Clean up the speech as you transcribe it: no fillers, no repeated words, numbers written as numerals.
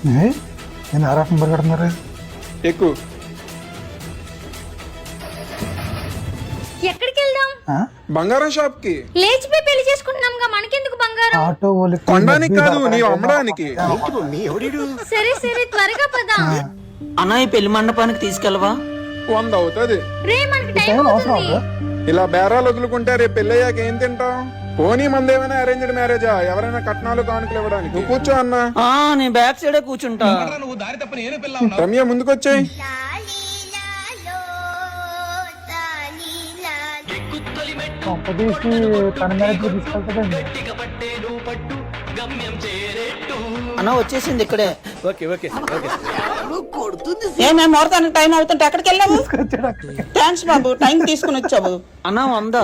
నేను ఆరాఫం పరిగెడుతున్నారు. ఎక్కువ ఎక్కడికి వెళ్దాం? బంగారం షాప్ కి. లేచిపోయి పెళ్లి చేసుకుంటున్నాంగా, మనకెందుకు బంగారం? ఆటో వాళ్ళకి కొనడానికి కాదు, నీవు అమ్మడానికి. సరే సరే త్వరగా పదా. అన్న ఈ పెళ్లి మండపానికి తీసుకెళ్ళవా? 100 అవుతుంది. రే మనకి టైం అవసరం అవుతుంది. ఇలా బేరాలు వదులుకుంటే రేపు పెళ్ళయ్యాక ఏం తింటాం? పోనీ మందేమైనా అరేంజ్డ్ మ్యారేజా? ఎవరైనా కట్నాలు కానుకలు ఇవ్వడానికి? నువ్వు కూర్చో అన్నా. నేను బ్యాక్ సైడే కూర్చుంటా. రమ్య ముందుకొచ్చాయి. పంపదీసి తన మ్యారేజ్ తీసుకెళ్తాడండి. అన్న వచ్చేసింది ఇక్కడే. మేము మోరతానికి టైం అవుతుంటే ఎక్కడికి వెళ్ళాము? థ్యాంక్స్ బాబు, టైం తీసుకుని వచ్చావు. అన్న 100.